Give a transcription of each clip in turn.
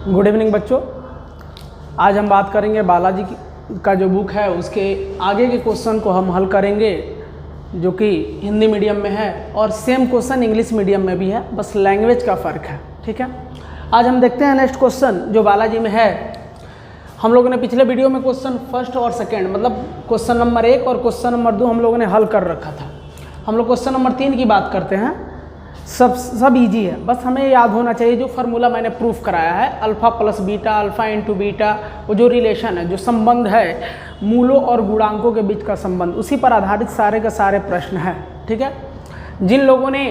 Good evening बच्चों। आज हम बात करेंगे बालाजी का जो बुक है उसके आगे के क्वेश्चन को हम हल करेंगे, जो कि हिंदी मीडियम में है और सेम क्वेश्चन इंग्लिश मीडियम में भी है, बस लैंग्वेज का फ़र्क है। ठीक है, आज हम देखते हैं नेक्स्ट क्वेश्चन जो बालाजी में है। हम लोगों ने पिछले वीडियो में क्वेश्चन फर्स्ट और सेकेंड मतलब क्वेश्चन नंबर 1 और क्वेश्चन नंबर 2 हम लोगों ने हल कर रखा था। हम लोग क्वेश्चन नंबर 3 की बात करते हैं। सब इजी है, बस हमें याद होना चाहिए जो फार्मूला मैंने प्रूफ कराया है, alpha plus beta, alpha into beta, वो जो रिलेशन है, जो संबंध है मूलों और गुणांकों के बीच का संबंध, उसी पर आधारित सारे के सारे प्रश्न हैं। ठीक है, जिन लोगों ने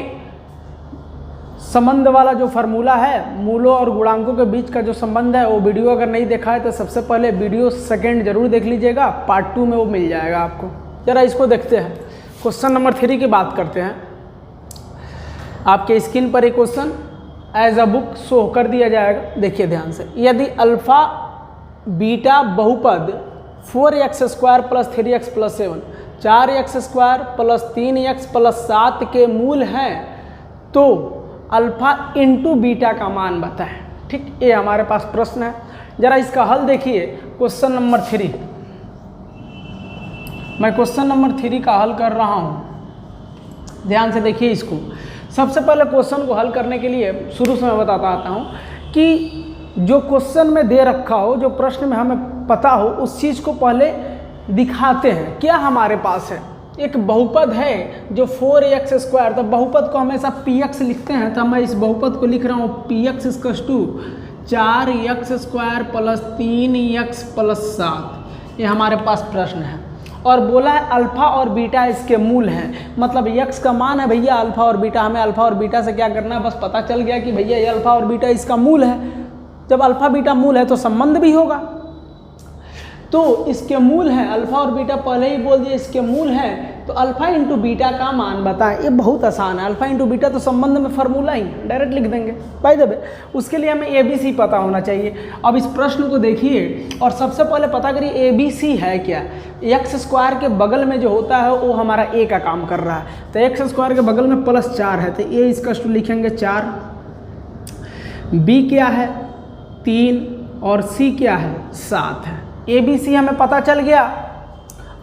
संबंध वाला जो फार्मूला है मूलों और गुणांकों के बीच का जो संबंध है, वो वीडियो अगर नहीं देखा है तो सबसे पहले वीडियो सेकेंड जरूर देख लीजिएगा, पार्ट 2 में वो मिल जाएगा आपको। जरा इसको देखते हैं। क्वेश्चन नंबर 3 की बात करते हैं। आपके स्क्रीन पर एक question as a book show कर दिया जाएगा, देखिए ध्यान से। यदि अल्फ़ा बीटा बहुपद 4x² + 3x + 7 4x² + 3x + 7 के मूल हैं तो अल्फ़ा इंटू बीटा का मान बताएं। ठीक, ये हमारे पास प्रश्न है। जरा इसका हल देखिए। क्वेश्चन नंबर 3, मैं क्वेश्चन नंबर 3 का हल कर रहा हूँ, ध्यान से देखिए इसको। सबसे पहले क्वेश्चन को हल करने के लिए शुरू से मैं बताता आता हूँ कि जो क्वेश्चन में दे रखा हो, जो प्रश्न में हमें पता हो, उस चीज़ को पहले दिखाते हैं। क्या हमारे पास है, एक बहुपद है जो 4x², तो बहुपद को हमेशा px लिखते हैं, तो मैं इस बहुपद को लिख रहा हूँ px = 4x² + 3x + 7। ये हमारे पास प्रश्न है और बोला है अल्फ़ा और बीटा इसके मूल हैं, मतलब x का मान है भैया अल्फ़ा और बीटा। हमें अल्फ़ा और बीटा से क्या करना है, बस पता चल गया कि भैया ये अल्फ़ा और बीटा इसका मूल है। जब अल्फ़ा बीटा मूल है तो संबंध भी होगा, तो इसके मूल हैं अल्फ़ा और बीटा, पहले ही बोल दिए इसके मूल हैं, तो अल्फ़ा इंटू बीटा का मान बताएं। ये बहुत आसान है, अल्फ़ा इंटू बीटा तो संबंध में फार्मूला ही डायरेक्ट लिख देंगे। बाय द वे उसके लिए हमें ABC पता होना चाहिए। अब इस प्रश्न को देखिए और सबसे पहले पता करिए ABC है क्या। x² के बगल में जो होता है वो हमारा a का काम कर रहा है, तो x² के बगल में +4 है, तो a = लिखेंगे 4, b क्या है 3 और c क्या है 7 है। ABC हमें पता चल गया।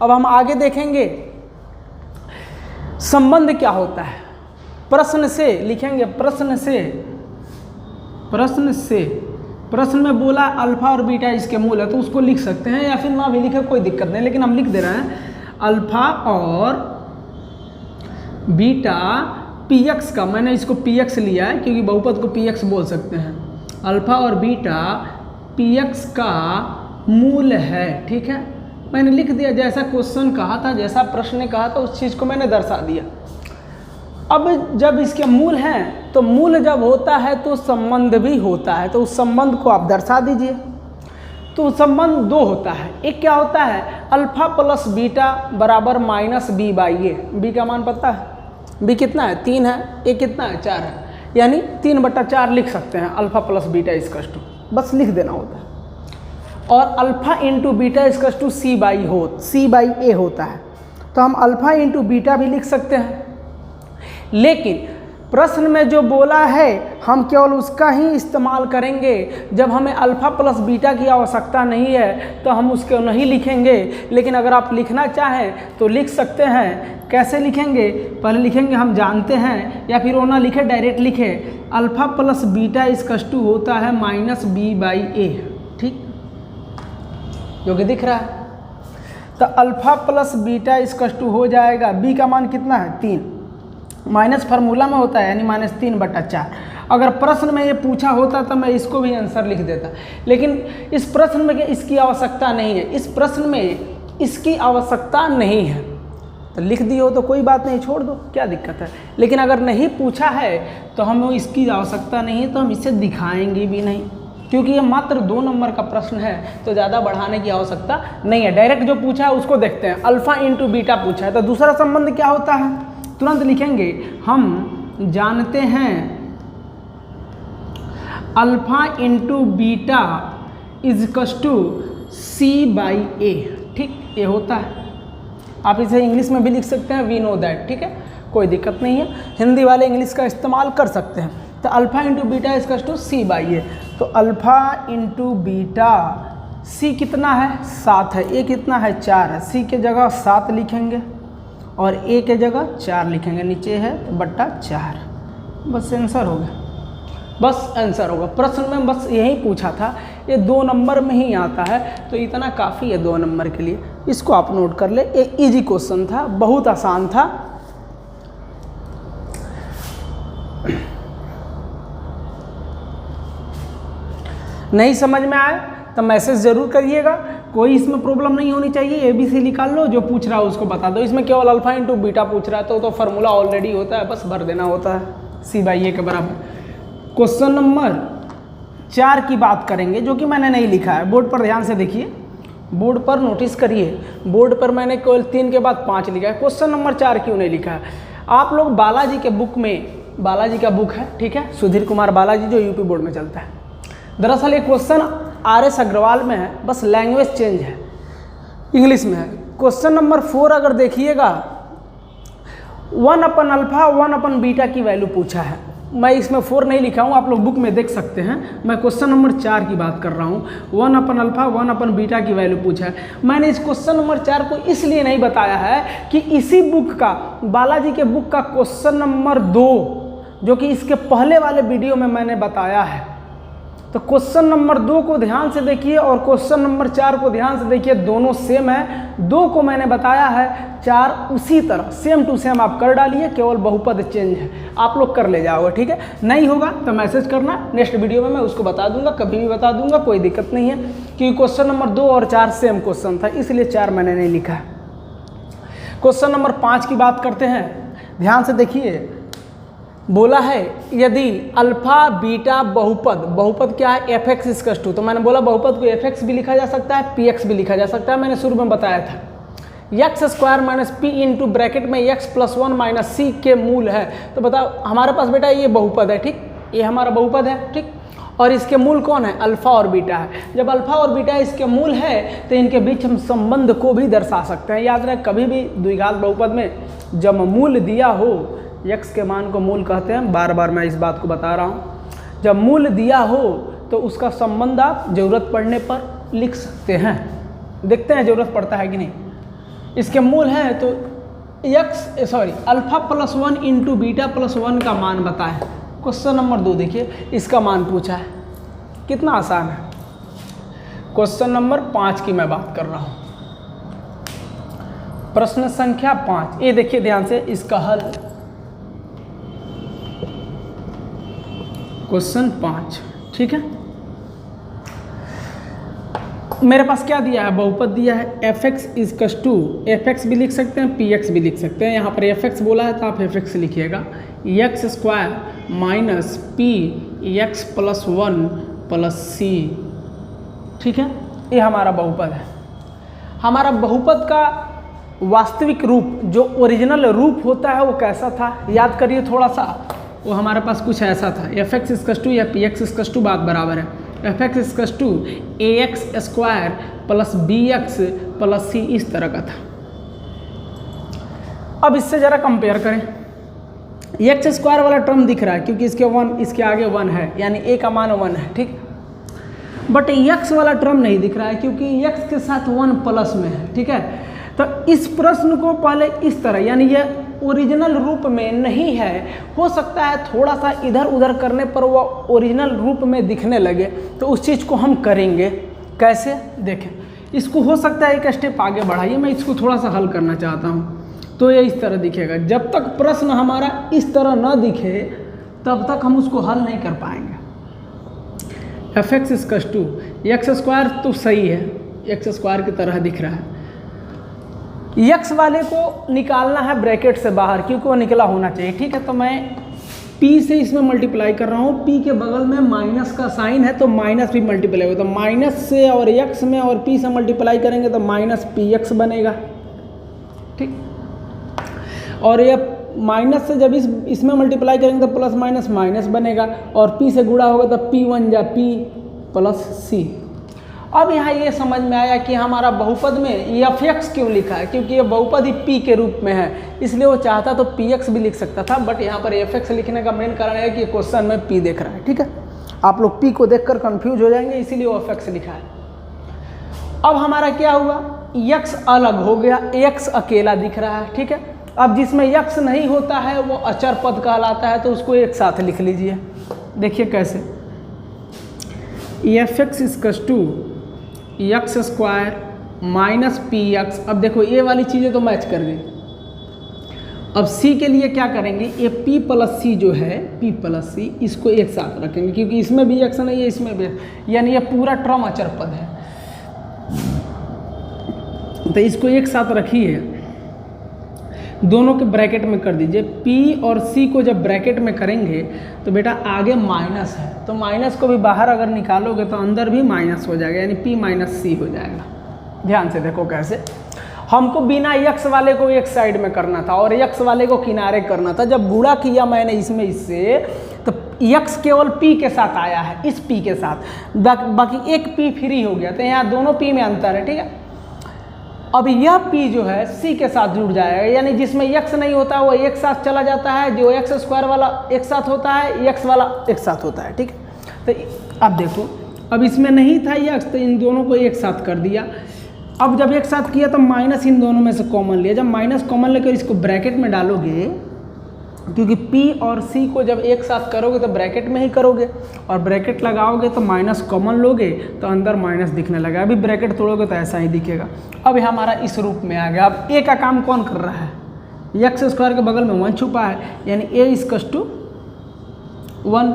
अब हम आगे देखेंगे संबंध क्या होता है। प्रश्न से लिखेंगे, प्रश्न में बोला अल्फ़ा और बीटा इसके मूल है, तो उसको लिख सकते हैं या फिर ना भी लिखे कोई दिक्कत नहीं, लेकिन हम लिख दे रहे हैं अल्फ़ा और बीटा px का, मैंने इसको px लिया है क्योंकि बहुपद को px बोल सकते हैं। अल्फ़ा और बीटा px का मूल है। ठीक है, मैंने लिख दिया, जैसा क्वेश्चन कहा था, जैसा प्रश्न ने कहा था उस चीज़ को मैंने दर्शा दिया। अब जब इसके मूल हैं तो मूल जब होता है तो संबंध भी होता है, तो उस संबंध को आप दर्शा दीजिए। तो संबंध 2 होता है। एक क्या होता है, अल्फ़ा प्लस बीटा बराबर -b/a। b का मान पता है, b कितना है 3 है, a कितना है 4 है, यानी 3/4 लिख सकते हैं अल्फ़ा प्लस बीटा = बस लिख देना होता है। और अल्फ़ा इंटू बीटा = c/a होता है, तो हम अल्फ़ा इंटू बीटा भी लिख सकते हैं। लेकिन प्रश्न में जो बोला है हम केवल उसका ही इस्तेमाल करेंगे। जब हमें अल्फ़ा प्लस बीटा की आवश्यकता नहीं है तो हम उसको नहीं लिखेंगे, लेकिन अगर आप लिखना चाहें तो लिख सकते हैं। कैसे लिखेंगे, पहले लिखेंगे हम जानते हैं, या फिर वो ना लिखे डायरेक्ट लिखे अल्फ़ा प्लस बीटा = होता है -b/a। ठीक, जो कि दिख रहा है, तो अल्फ़ा प्लस बीटा = हो जाएगा, b का मान कितना है 3, माइनस फार्मूला में होता है यानी -3/4। अगर प्रश्न में ये पूछा होता तो मैं इसको भी आंसर लिख देता, लेकिन इस प्रश्न में इसकी आवश्यकता नहीं है, इस प्रश्न में इसकी आवश्यकता नहीं है, तो लिख दी हो तो कोई बात नहीं, छोड़ दो, क्या दिक्कत है। लेकिन अगर नहीं पूछा है तो हमें इसकी आवश्यकता नहीं है, तो हम इसे दिखाएंगे भी नहीं, क्योंकि ये मात्र 2 नंबर का प्रश्न है, तो ज़्यादा बढ़ाने की आवश्यकता नहीं है। डायरेक्ट जो पूछा है उसको देखते हैं। अल्फ़ा इंटू बीटा पूछा है, तो दूसरा संबंध क्या होता है, तुरंत लिखेंगे हम जानते हैं अल्फ़ा इंटू बीटा = c/a। ठीक, ये होता है। आप इसे इंग्लिश में भी लिख सकते हैं, वी नो दैट। ठीक है, कोई दिक्कत नहीं है, हिंदी वाले इंग्लिश का इस्तेमाल कर सकते हैं। तो अल्फ़ा इंटू बीटा = c/a। तो अल्फ़ा इंटू बीटा, सी कितना है 7 है, ए कितना है 4 है, सी के जगह 7 लिखेंगे और ए के जगह 4 लिखेंगे, नीचे है बट्टा 4, बस आंसर हो गया, बस आंसर होगा। प्रश्न में बस यही पूछा था, ये 2 नंबर में ही आता है, तो इतना काफ़ी है 2 नंबर के लिए, इसको आप नोट कर ले। एक इजी क्वेश्चन था, बहुत आसान था। नहीं समझ में आए तो मैसेज ज़रूर करिएगा, कोई इसमें प्रॉब्लम नहीं होनी चाहिए, ABC निकाल लो, जो पूछ रहा है उसको बता दो। इसमें केवल अल्फ़ा इंटू बीटा पूछ रहा है तो फार्मूला ऑलरेडी होता है, बस भर देना होता है, C/A के बराबर। क्वेश्चन नंबर 4 की बात करेंगे, जो कि मैंने नहीं लिखा है, बोर्ड पर ध्यान से देखिए, बोर्ड पर नोटिस करिए, बोर्ड पर मैंने केवल 3 के बाद 5 लिखा है, क्वेश्चन नंबर 4 क्यों नहीं लिखा है। आप लोग बालाजी के बुक में, बालाजी का बुक है, ठीक है, सुधीर कुमार बालाजी, जो यूपी बोर्ड में चलता है। दरअसल ये क्वेश्चन RS अग्रवाल में है, बस लैंग्वेज चेंज है, इंग्लिश में है। क्वेश्चन नंबर 4 अगर देखिएगा, 1/अल्फ़ा 1/बीटा की वैल्यू पूछा है। मैं इसमें 4 नहीं लिखा हूँ, आप लोग बुक में देख सकते हैं, मैं क्वेश्चन नंबर 4 की बात कर रहा हूँ। 1/अल्फ़ा 1/बीटा की वैल्यू पूछा है। मैंने इस क्वेश्चन नंबर 4 को इसलिए नहीं बताया है कि इसी बुक का, बालाजी के बुक का क्वेश्चन नंबर 2, जो कि इसके पहले वाले वीडियो में मैंने बताया है, तो क्वेश्चन नंबर 2 को ध्यान से देखिए और क्वेश्चन नंबर 4 को ध्यान से देखिए, दोनों सेम है। 2 को मैंने बताया है, 4 उसी तरह सेम टू सेम आप कर डालिए, केवल बहुपद चेंज है, आप लोग कर ले जाओगे, ठीक है। नहीं होगा तो मैसेज करना, नेक्स्ट वीडियो में मैं उसको बता दूंगा, कभी भी बता दूंगा, कोई दिक्कत नहीं है, क्योंकि क्वेश्चन नंबर 2 और 4 सेम क्वेश्चन था, इसलिए 4 मैंने नहीं लिखा है। क्वेश्चन नंबर 5 की बात करते हैं, ध्यान से देखिए, बोला है यदि अल्फा बीटा बहुपद, बहुपद क्या है fx इक्वल टू, तो मैंने बोला बहुपद को fx भी लिखा जा सकता है, px भी लिखा जा सकता है, मैंने शुरू में बताया था। x square minus P into bracket में x + 1 - c के मूल है, तो बताओ हमारे पास बेटा ये बहुपद है, ठीक, ये हमारा बहुपद है, ठीक, और इसके मूल कौन है, अल्फा और बीटा है। जब अल्फा और बीटा इसके मूल है तो इनके बीच हम संबंध को भी दर्शा सकते हैं। याद रखें, कभी भी द्विघात बहुपद में जब मूल दिया हो, x के मान को मूल कहते हैं, बार बार मैं इस बात को बता रहा हूँ, जब मूल दिया हो तो उसका संबंध आप ज़रूरत पड़ने पर लिख सकते हैं। देखते हैं ज़रूरत पड़ता है कि नहीं। इसके मूल है तो अल्फा + 1 इंटू बीटा + 1 का मान बताएं। क्वेश्चन नंबर 2 देखिए, इसका मान पूछा है, कितना आसान है। क्वेश्चन नंबर 5 की मैं बात कर रहा हूँ, प्रश्न संख्या 5, ये देखिए ध्यान से, इसका हल क्वेश्चन 5, ठीक है। मेरे पास क्या दिया है, बहुपद दिया है fx इक्वल टू, fx भी लिख सकते हैं, px भी लिख सकते हैं। यहाँ पर fx बोला है तो आप fx लिखिएगा, x square minus p x + 1 + c, ठीक है, ये हमारा बहुपद है। हमारा बहुपद का वास्तविक रूप, जो ओरिजिनल रूप होता है, वो कैसा था याद करिए थोड़ा सा, वो हमारे पास कुछ ऐसा था, fx इक्वल टू या px इक्वल टू, बात बराबर है, fx equal to ax square + bx + c, इस तरह का था। अब इससे ज़रा कंपेयर करें, x स्क्वायर वाला टर्म दिख रहा है क्योंकि इसके आगे 1 है, यानी a का मान 1 है, ठीक। बट x वाला टर्म नहीं दिख रहा है क्योंकि x के साथ 1 प्लस में है, ठीक है। तो इस प्रश्न को पहले इस तरह, यानी यह ओरिजिनल रूप में नहीं है, हो सकता है थोड़ा सा इधर उधर करने पर वो ओरिजिनल रूप में दिखने लगे, तो उस चीज़ को हम करेंगे कैसे, देखें। इसको हो सकता है एक स्टेप आगे बढ़ाइए, मैं इसको थोड़ा सा हल करना चाहता हूँ, तो ये इस तरह दिखेगा। जब तक प्रश्न हमारा इस तरह न दिखे तब तक हम उसको हल नहीं कर पाएंगे। fx equal to x square तो सही है, x स्क्वायर की तरह दिख रहा है, x वाले को निकालना है ब्रैकेट से बाहर क्योंकि वो निकला होना चाहिए, ठीक है। तो मैं p से इसमें मल्टीप्लाई कर रहा हूँ, p के बगल में माइनस का साइन है तो माइनस भी मल्टीप्लाई होगा, तो माइनस से और x में और p से मल्टीप्लाई करेंगे तो -px बनेगा, ठीक। और ये माइनस से जब इसमें मल्टीप्लाई करेंगे तो प्लस माइनस माइनस बनेगा, और p से गुणा होगा तो p1 जा p + c। अब यहाँ ये समझ में आया कि हमारा बहुपद में fx क्यों लिखा है, क्योंकि ये बहुपद ही p के रूप में है, इसलिए वो चाहता तो px भी लिख सकता था, बट यहाँ पर fx लिखने का मेन कारण है कि क्वेश्चन में p देख रहा है, ठीक है। आप लोग पी को देखकर कंफ्यूज हो जाएंगे, इसीलिए ओ एफ एक्स लिखा है। अब हमारा क्या हुआ, यक्स अलग हो गया, एक्स अकेला दिख रहा है, ठीक है। अब जिसमें यक्स नहीं होता है वो अचर पद कहलाता है, तो उसको एक साथ लिख लीजिए। देखिए कैसे, F X equals to X square minus P X. अब देखो ये वाली चीज़ें तो मैच कर गई। अब सी के लिए क्या करेंगे, ये पी प्लस सी जो है, पी प्लस सी, इसको एक साथ रखेंगे क्योंकि इसमें भी एक्स नहीं है, इसमें भी, यानी ये पूरा टर्म अचर पद है, तो इसको एक साथ रखिए, दोनों के ब्रैकेट में कर दीजिए। P और C को जब ब्रैकेट में करेंगे तो बेटा आगे माइनस है, तो माइनस को भी बाहर अगर निकालोगे तो अंदर भी माइनस हो जाएगा, यानी P माइनस C हो जाएगा। ध्यान से देखो कैसे, हमको बिना x वाले को एक साइड में करना था और x वाले को किनारे करना था। जब गुणा किया मैंने इसमें इससे, तो x केवल P के साथ आया है, इस P के साथ, बाकी एक P फ्री हो गया, तो यहाँ दोनों P में अंतर है, ठीक है। अब यह P जो है C के साथ जुड़ जाएगा, यानी जिसमें x नहीं होता है वो एक साथ चला जाता है, जो एक्स स्क्वायर वाला एक साथ होता है, x वाला एक साथ होता है, ठीक है। तो अब देखो, अब इसमें नहीं था x, तो इन दोनों को एक साथ कर दिया। अब जब एक साथ किया तो माइनस इन दोनों में से कॉमन लिया, जब माइनस कॉमन लेकर इसको ब्रैकेट में डालोगे, क्योंकि P और C को जब एक साथ करोगे तो ब्रैकेट में ही करोगे, और ब्रैकेट लगाओगे तो माइनस कॉमन लोगे तो अंदर माइनस दिखने लगा। अभी ब्रैकेट तोड़ोगे तो ऐसा ही दिखेगा। अब हमारा इस रूप में आ गया। अब A का काम कौन कर रहा है, एक्स स्क्वायर के बगल में 1 छुपा है, यानी A इक्वल्स टू 1।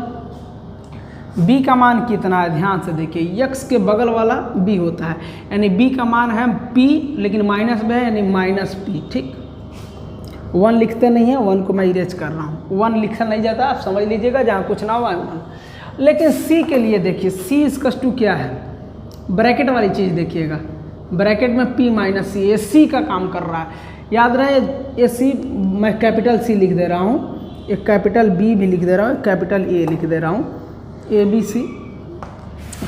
B का मान कितना है, ध्यान से देखिए, x के बगल वाला B होता है, यानी B का मान है P, लेकिन माइनस में है, यानी माइनस P, ठीक। 1 लिखते नहीं है, 1 को मैं इरेज कर रहा हूँ, 1 लिखा नहीं जाता, आप समझ लीजिएगा, जहाँ कुछ ना हुआ 1। लेकिन C के लिए देखिए, C इक्वल्स टू क्या है, ब्रैकेट वाली चीज़ देखिएगा, ब्रैकेट में P माइनस C, ये C का काम कर रहा है। याद रहे, ये C मैं कैपिटल C लिख दे रहा हूँ, एक कैपिटल B भी लिख दे रहा हूँ, कैपिटल A लिख दे रहा हूँ, ABC,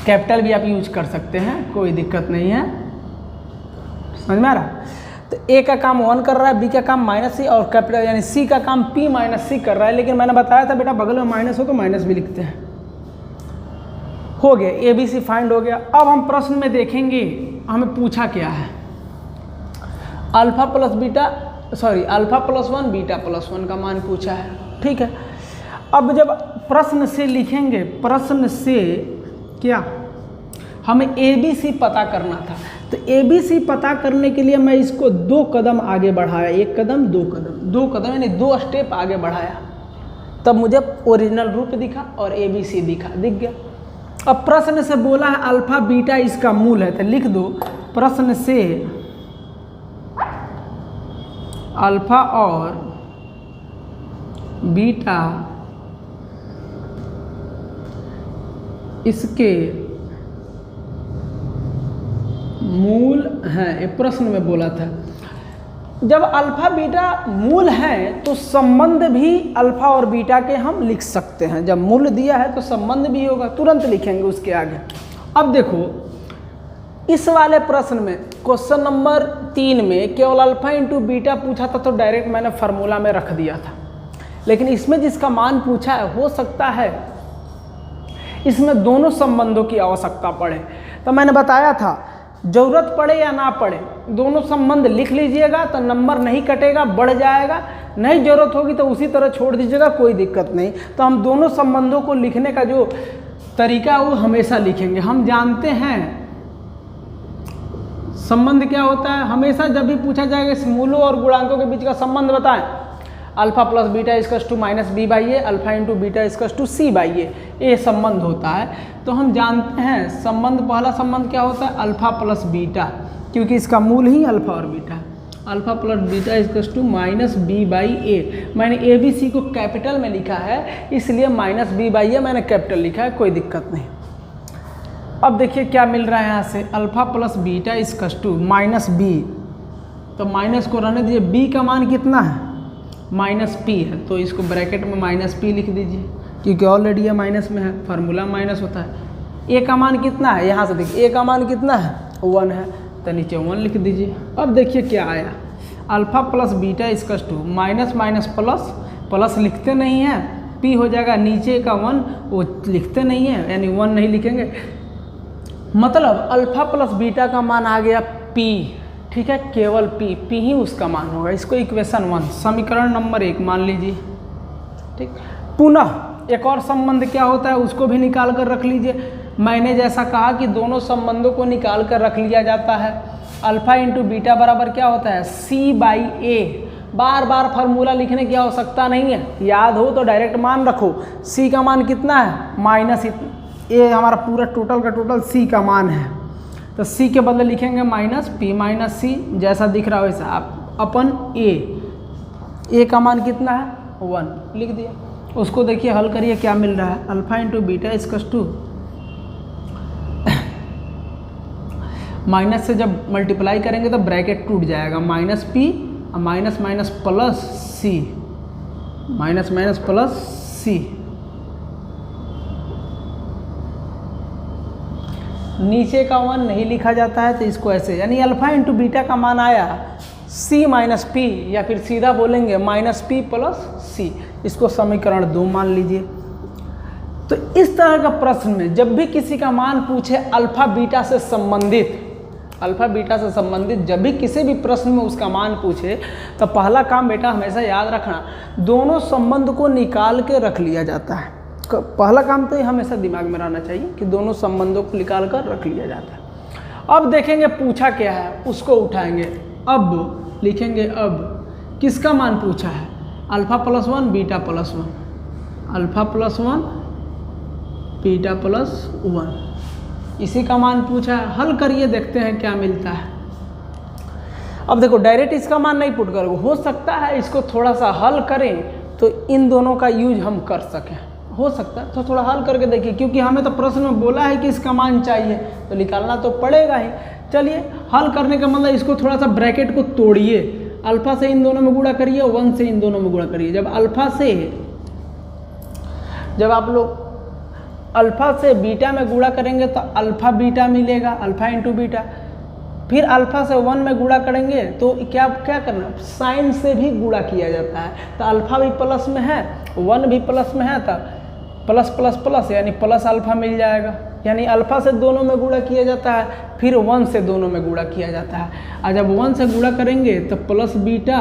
कैपिटल भी आप यूज कर सकते हैं, कोई दिक्कत नहीं है, समझ में आ रहा। तो A का काम 1 कर रहा है, B का काम माइनस C, और कैपिटल यानी C का काम P माइनस C कर रहा है। लेकिन मैंने बताया था बेटा बगल में माइनस हो तो माइनस भी लिखते हैं। हो गया, ABC फाइंड हो गया। अब हम प्रश्न में देखेंगे हमें पूछा क्या है, alpha plus beta, sorry alpha plus 1 beta plus 1 का मान पूछा है, ठीक है। अब जब प्रश्न से लिखेंगे, प्रश्न से क्या हमें ABC पता करना था, तो ABC पता करने के लिए मैं इसको 2 कदम आगे बढ़ाया, 1 कदम 2 कदम, 2 कदम यानी 2 स्टेप आगे बढ़ाया, तब मुझे ओरिजिनल रूप दिखा और ABC दिख गया। अब प्रश्न से बोला है अल्फा बीटा इसका मूल है, तो लिख दो प्रश्न से अल्फा और बीटा इसके मूल हैं, ये प्रश्न में बोला था। जब अल्फा बीटा मूल हैं तो संबंध भी अल्फा और बीटा के हम लिख सकते हैं। जब मूल दिया है तो संबंध भी होगा, तुरंत लिखेंगे उसके आगे। अब देखो इस वाले प्रश्न में क्वेश्चन नंबर 3 में केवल अल्फा इंटू बीटा पूछा था, तो डायरेक्ट मैंने फार्मूला में रख दिया था। लेकिन इसमें जिसका मान पूछा है, हो सकता है इसमें दोनों संबंधों की आवश्यकता पड़े, तो मैंने बताया था ज़रूरत पड़े या ना पड़े दोनों संबंध लिख लीजिएगा तो नंबर नहीं कटेगा, बढ़ जाएगा। नहीं ज़रूरत होगी तो उसी तरह छोड़ दीजिएगा, कोई दिक्कत नहीं। तो हम दोनों संबंधों को लिखने का जो तरीका है वो हमेशा लिखेंगे। हम जानते हैं संबंध क्या होता है, हमेशा जब भी पूछा जाएगा इस मूलों और गुणांकों के बीच का संबंध बताएं, alpha plus beta equals to minus B by A, alpha into beta equals to C by A, ये संबंध होता है। तो हम जानते हैं संबंध, पहला संबंध क्या होता है, अल्फा प्लस बीटा, क्योंकि इसका मूल ही अल्फा और बीटा है। Alpha plus beta equals to minus B by A, मैंने ए बी सी को कैपिटल में लिखा है, इसलिए माइनस बी बाई ए मैंने कैपिटल लिखा है, कोई दिक्कत नहीं। अब देखिए क्या मिल रहा है यहाँ से, alpha plus beta equals to minus B, तो माइनस को रहने दीजिए, बी का मान कितना है माइनस पी है, तो इसको ब्रैकेट में माइनस पी लिख दीजिए, क्योंकि ऑलरेडी ये माइनस में है, फार्मूला माइनस होता है। ए का मान कितना है, यहाँ से देखिए ए का मान कितना है 1 है, तो नीचे 1 लिख दीजिए। अब देखिए क्या आया, alpha plus beta equals to minus minus plus, plus लिखते नहीं हैं, p हो जाएगा नीचे का 1, वो लिखते नहीं है यानी 1 नहीं लिखेंगे, मतलब अल्फा प्लस बीटा का मान आ गया p, ठीक है, केवल p ही उसका मान होगा। इसको इक्वेशन 1 समीकरण नंबर 1 मान लीजिए, ठीक। पुनः एक और संबंध क्या होता है उसको भी निकाल कर रख लीजिए। मैंने जैसा कहा कि दोनों संबंधों को निकाल कर रख लिया जाता है। अल्फा इंटू बीटा बराबर क्या होता है c/a। बार बार फार्मूला लिखने की आवश्यकता नहीं है, याद हो तो डायरेक्ट मान रखो। c का मान कितना है माइनस a, हमारा पूरा टोटल का टोटल c का मान है, तो c के बदले लिखेंगे माइनस p माइनस c, जैसा दिख रहा है वैसा आप अपन a का मान कितना है 1 लिख दिया। उसको देखिए हल करिए क्या मिल रहा है, alpha into beta equals to minus से जब मल्टीप्लाई करेंगे तो ब्रैकेट टूट जाएगा, minus p minus minus plus c, minus minus plus c, नीचे का 1 नहीं लिखा जाता है तो इसको ऐसे, यानी अल्फा इंटू बीटा का मान आया c माइनस p, या फिर सीधा बोलेंगे माइनस p प्लस c। इसको समीकरण 2 मान लीजिए। तो इस तरह का प्रश्न में जब भी किसी का मान पूछे अल्फा बीटा से संबंधित, अल्फा बीटा से संबंधित जब भी किसी भी प्रश्न में उसका मान पूछे तो पहला काम बेटा हमेशा याद रखना, दोनों संबंध को निकाल के रख लिया जाता है। पहला काम तो ये हमेशा दिमाग में रहना चाहिए कि दोनों संबंधों को निकाल कर रख लिया जाता है। अब देखेंगे पूछा क्या है, उसको उठाएंगे, अब लिखेंगे अब किसका मान पूछा है, alpha plus 1 beta plus 1, alpha plus 1 beta plus 1, इसी का मान पूछा है। हल करिए देखते हैं क्या मिलता है। अब देखो डायरेक्ट इसका मान नहीं पुट करोगे, हो सकता है इसको थोड़ा सा हल करें तो इन दोनों का यूज हम कर सकें, हो सकता है तो थोड़ा हल करके देखिए, क्योंकि हमें तो प्रश्न में बोला है कि इसका मान चाहिए तो निकालना तो पड़ेगा ही। चलिए हल करने का मतलब इसको थोड़ा सा ब्रैकेट को तोड़िए, अल्फा से इन दोनों में गुणा करिए, 1 से इन दोनों में गुणा करिए। जब अल्फा से, जब आप लोग अल्फा से बीटा में गुणा करेंगे तो अल्फा बीटा मिलेगा, अल्फा इंटू बीटा। फिर अल्फा से 1 में गुणा करेंगे तो क्या करना, साइन से भी गुणा किया जाता है, तो अल्फा भी प्लस में है 1 भी प्लस में है, तो प्लस प्लस प्लस यानी प्लस अल्फा मिल जाएगा। यानी अल्फा से दोनों में गुणा किया जाता है, फिर 1 से दोनों में गुणा किया जाता है। और जब 1 से गुणा करेंगे तो प्लस बीटा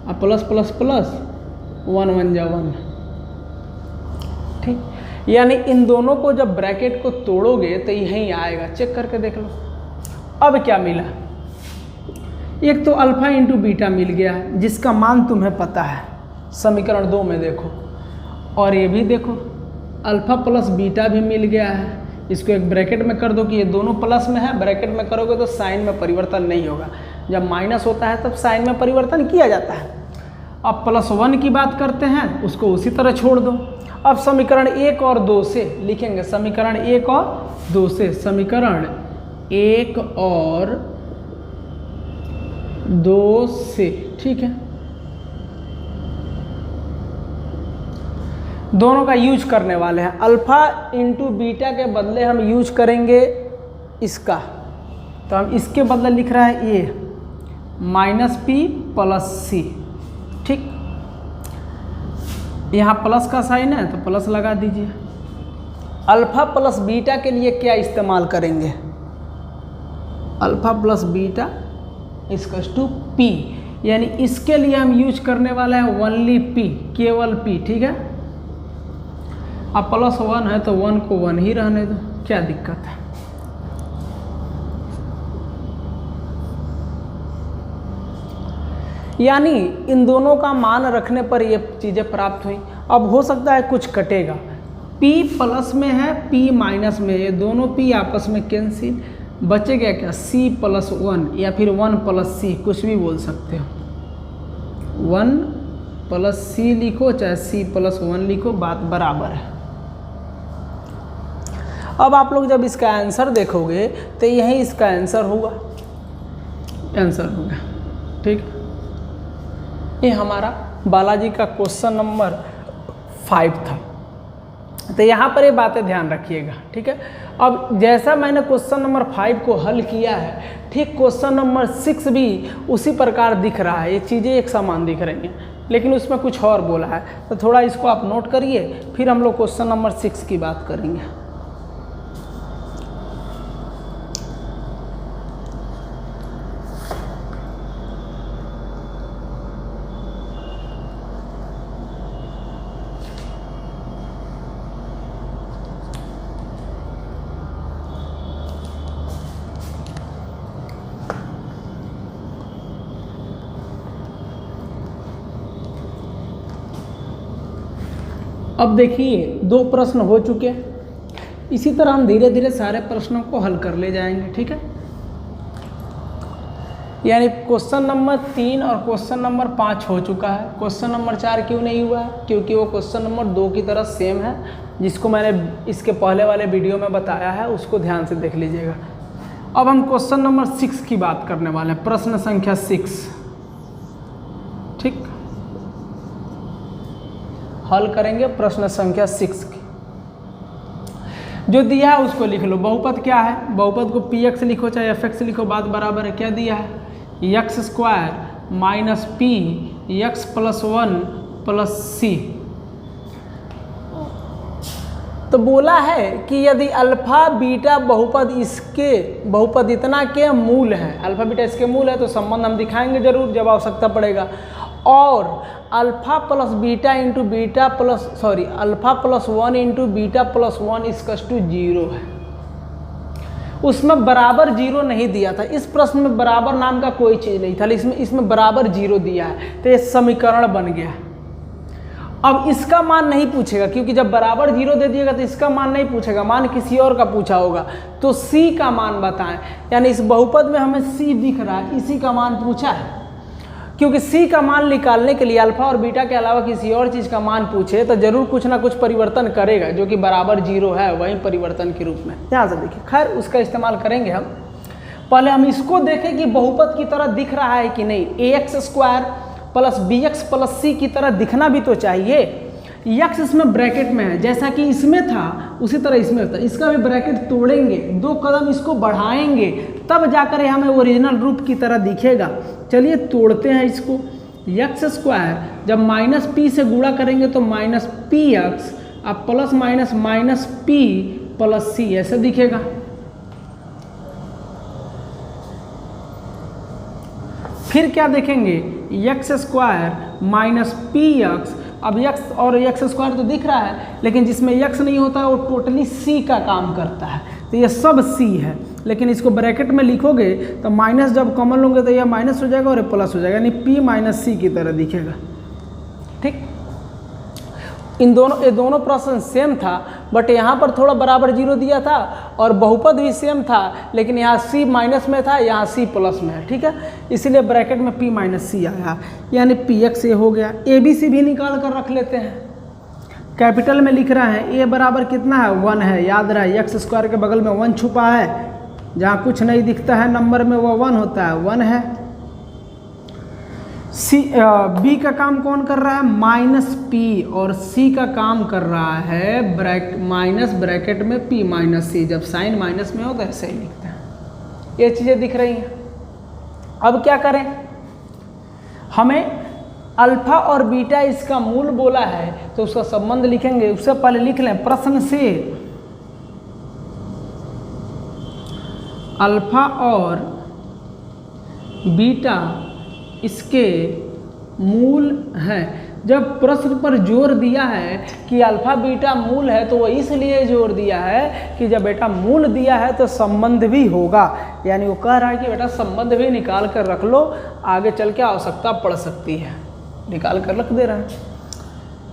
और प्लस प्लस प्लस 1 1 जा 1, ठीक। यानी इन दोनों को जब ब्रैकेट को तोड़ोगे तो यहीं आएगा, चेक करके देख लो। अब क्या मिला, एक तो अल्फा इंटू बीटा मिल गया जिसका मान तुम्हें पता है, समीकरण 2 में देखो, और ये भी देखो अल्फा प्लस बीटा भी मिल गया है। इसको एक ब्रैकेट में कर दो कि ये दोनों प्लस में है, ब्रैकेट में करोगे तो साइन में परिवर्तन नहीं होगा, जब माइनस होता है तब साइन में परिवर्तन किया जाता है। अब प्लस 1 की बात करते हैं, उसको उसी तरह छोड़ दो। अब समीकरण 1 और 2 से लिखेंगे, समीकरण 1 और 2 से, समीकरण 1 और 2 से, ठीक है। दोनों का यूज करने वाले हैं, अल्फा इंटू बीटा के बदले हम यूज करेंगे इसका, तो हम इसके बदले लिख रहा है ये माइनस p प्लस c, ठीक। यहाँ प्लस का साइन है तो प्लस लगा दीजिए। अल्फा प्लस बीटा के लिए क्या इस्तेमाल करेंगे, alpha plus beta equals to p, यानी इसके लिए हम यूज करने वाले हैं ओनली p, केवल p, ठीक है। अब प्लस 1 है तो 1 को 1 ही रहने दो, क्या दिक्कत है। यानी इन दोनों का मान रखने पर ये चीज़ें प्राप्त हुई। अब हो सकता है कुछ कटेगा, p प्लस में है p माइनस में, ये दोनों p आपस में कैंसिल, बचेगा क्या c प्लस 1 या फिर 1 प्लस c, कुछ भी बोल सकते हो, 1 प्लस c लिखो चाहे c प्लस 1 लिखो, बात बराबर है। अब आप लोग जब इसका आंसर देखोगे तो यही इसका आंसर होगा, आंसर होगा, ठीक। ये हमारा बालाजी का क्वेश्चन नंबर 5 था, तो यहाँ पर ये बातें ध्यान रखिएगा, ठीक है। अब जैसा मैंने क्वेश्चन नंबर 5 को हल किया है, ठीक क्वेश्चन नंबर 6 भी उसी प्रकार दिख रहा है, ये चीज़ें एक समान दिख रही हैं। लेकिन उसमें कुछ और बोला है, तो थोड़ा इसको आप नोट करिए, फिर हम लोग क्वेश्चन नंबर 6 की बात करेंगे। अब देखिए 2 प्रश्न हो चुके, इसी तरह हम धीरे धीरे सारे प्रश्नों को हल कर ले जाएंगे, ठीक है। यानी क्वेश्चन नंबर 3 और क्वेश्चन नंबर 5 हो चुका है। क्वेश्चन नंबर 4 क्यों नहीं हुआ है? क्योंकि वो क्वेश्चन नंबर 2 की तरह सेम है, जिसको मैंने इसके पहले वाले वीडियो में बताया है, उसको ध्यान से देख लीजिएगा। अब हम क्वेश्चन नंबर 6 की बात करने वाले हैं, प्रश्न संख्या 6, ठीक। हल करेंगे प्रश्न संख्या 6 की। जो दिया है उसको लिख लो। बहुपद क्या है? बहुपद को px लिखो चाहे fx लिखो, बात बराबर है। क्या दिया है? x square minus P X plus 1 plus C. तो बोला है कि यदि अल्फा बीटा बहुपद इसके बहुपद इतना के मूल है, अल्फा बीटा इसके मूल है, तो संबंध हम दिखाएंगे जरूर जब आवश्यकता पड़ेगा। और alpha plus beta into beta plus alpha plus 1 into beta plus 1 equals to 0 है। उसमें बराबर 0 नहीं दिया था, इस प्रश्न में बराबर नाम का कोई चीज़ नहीं था, लेकिन इसमें बराबर 0 दिया है, तो ये समीकरण बन गया। अब इसका मान नहीं पूछेगा, क्योंकि जब बराबर 0 दे दिएगा तो इसका मान नहीं पूछेगा, मान किसी और का पूछा होगा। तो c का मान बताएं, यानी इस बहुपद में हमें c दिख रहा है, इसी का मान पूछा है। क्योंकि c का मान निकालने के लिए अल्फा और बीटा के अलावा किसी और चीज़ का मान पूछे तो जरूर कुछ ना कुछ परिवर्तन करेगा, जो कि बराबर 0 है, वही परिवर्तन के रूप में ध्यान से देखिए। खैर उसका इस्तेमाल करेंगे हम। पहले हम इसको देखें कि बहुपद की तरह दिख रहा है कि नहीं। ax square plus bx plus c की तरह दिखना भी तो चाहिए। x इसमें ब्रैकेट में है, जैसा कि इसमें था उसी तरह इसमें होता है। इसका भी ब्रैकेट तोड़ेंगे, 2 कदम इसको बढ़ाएंगे, तब जाकर ये हमें ओरिजिनल रूप की तरह दिखेगा। चलिए तोड़ते हैं इसको। x स्क्वायर जब माइनस पी से गुणा करेंगे तो माइनस पी एक्स, अब plus minus minus P plus C, ऐसे दिखेगा। फिर क्या देखेंगे? x square minus P X. अब x और x स्क्वायर तो दिख रहा है, लेकिन जिसमें x नहीं होता है वो टोटली c का काम करता है, तो ये सब c है। लेकिन इसको ब्रैकेट में लिखोगे तो माइनस जब कॉमन लोगे तो यह माइनस हो जाएगा और ये प्लस हो जाएगा, यानी p माइनस सी की तरह दिखेगा, ठीक। ये दोनों प्रश्न सेम था, बट यहाँ पर थोड़ा बराबर 0 दिया था, और बहुपद भी सेम था, लेकिन यहाँ c माइनस में था, यहाँ c प्लस में है, ठीक है। इसीलिए ब्रैकेट में p माइनस सी आया, यानी px ये हो गया। a b c भी निकाल कर रख लेते हैं। कैपिटल में लिख रहा है, a बराबर कितना है? 1 है। याद रहे x स्क्वायर के बगल में 1 छुपा है, जहाँ कुछ नहीं दिखता है नंबर में वो 1 होता है, 1 है। b का काम कौन कर रहा है? माइनस p, और c का काम कर रहा है माइनस ब्रैकेट में p माइनस सी। जब साइन माइनस में हो तो ऐसे ही लिखते हैं। ये चीज़ें दिख रही हैं। अब क्या करें? हमें अल्फा और बीटा इसका मूल बोला है, तो उसका संबंध लिखेंगे। उससे पहले लिख लें प्रश्न से अल्फा और बीटा इसके मूल है। जब प्रश्न पर जोर दिया है कि अल्फा बीटा मूल है, तो वो इसलिए जोर दिया है कि जब बेटा मूल दिया है तो संबंध भी होगा। यानी वो कह रहा है कि बेटा संबंध भी निकाल कर रख लो, आगे चल के आवश्यकता पड़ सकती है। निकाल कर रख दे रहा है।